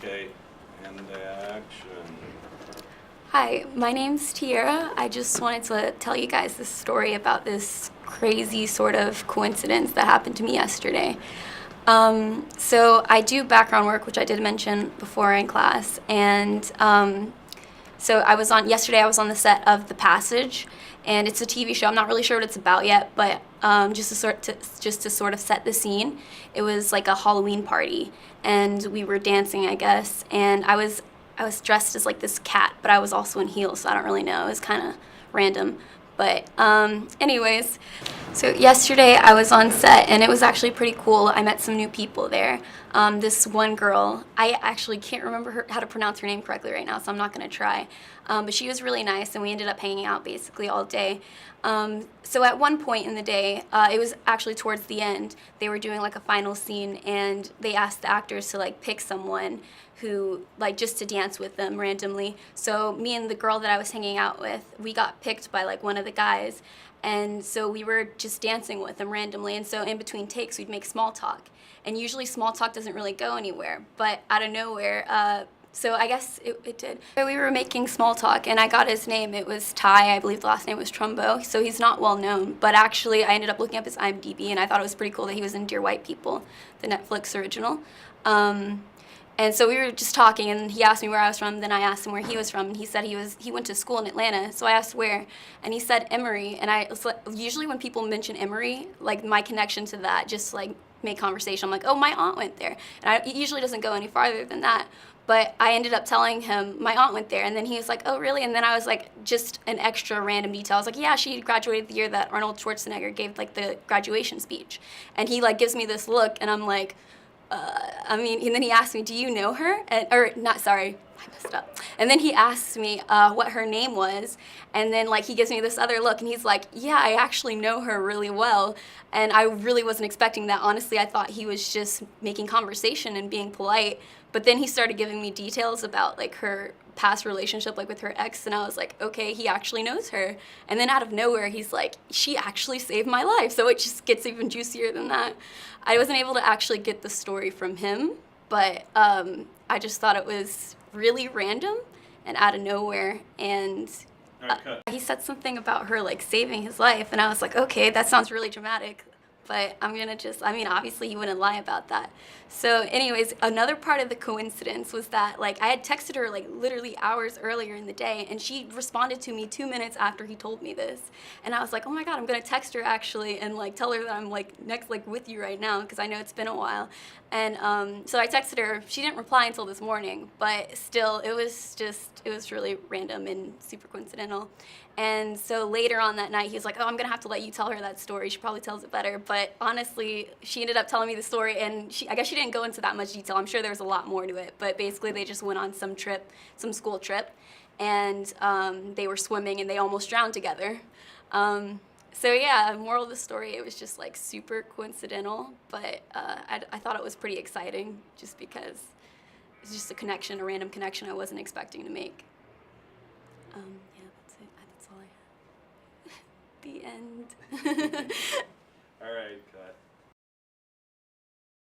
Okay, and action. Hi, my name's Tiara. I just wanted to tell you guys this story about this crazy sort of coincidence that happened to me yesterday. So I do background work, which I did mention before in class, and so yesterday. I was on the set of The Passage, and it's a TV show. I'm not really sure what it's about yet, but just to sort of set the scene, it was like a Halloween party, and we were dancing, I guess, and I was dressed as like this cat, but I was also in heels, so I don't really know. It was kind of random. But anyways, so yesterday I was on set and it was actually pretty cool. I met some new people there. This one girl, I actually can't remember how to pronounce her name correctly right now, so I'm not going to try. But she was really nice and we ended up hanging out basically all day. So at one point in the day, it was actually towards the end, they were doing like a final scene and they asked the actors to like pick someone who like just to dance with them randomly. So me and the girl that I was hanging out with, we got picked by like one of the guys, and so we were just dancing with them randomly. And so in between takes, we'd make small talk, and usually small talk doesn't really go anywhere. But out of nowhere, so I guess it did. So we were making small talk, and I got his name. It was Ty. I believe the last name was Trumbo. So he's not well known, but actually I ended up looking up his IMDb, and I thought it was pretty cool that he was in Dear White People, the Netflix original. And so we were just talking, and he asked me where I was from. Then I asked him where he was from, and he said he went to school in Atlanta. So I asked where, and he said Emory. And I was like, usually when people mention Emory, like my connection to that just like make conversation. I'm like, oh, my aunt went there, and it usually doesn't go any farther than that. But I ended up telling him my aunt went there, and then he was like, oh, really? And then I was like, just an extra random detail. I was like, yeah, she graduated the year that Arnold Schwarzenegger gave like the graduation speech, and he like gives me this look, and I'm like. And then he asked me, do you know her? Or not, sorry, I messed up. And then he asked me what her name was, and then like he gives me this other look, and he's like, yeah, I actually know her really well. And I really wasn't expecting that. Honestly, I thought he was just making conversation and being polite. But then he started giving me details about like her past relationship like with her ex, and I was like, okay, he actually knows her. And then out of nowhere he's like, she actually saved my life. So it just gets even juicier than that. I wasn't able to actually get the story from him, but I just thought it was really random and out of nowhere. And All right, cut. he said something about her like saving his life, and I was like, okay, that sounds really dramatic, but I'm gonna obviously he wouldn't lie about that. So anyways, another part of the coincidence was that like I had texted her like literally hours earlier in the day, and she responded to me 2 minutes after he told me this. And I was like, oh my god, I'm gonna text her actually and like tell her that I'm like next like with you right now, because I know it's been a while. And so I texted her. She didn't reply until this morning, but still it was really random and super coincidental. And so later on that night, he was like, oh, I'm going to have to let you tell her that story. She probably tells it better. But honestly, she ended up telling me the story, and I guess she didn't go into that much detail. I'm sure there was a lot more to it. But basically, they just went on some trip, some school trip, and they were swimming, and they almost drowned together. So yeah, moral of the story, it was just like super coincidental. But I thought it was pretty exciting just because it's just a random connection I wasn't expecting to make. Yeah, that's it. That's all I have. The end. All right, cut.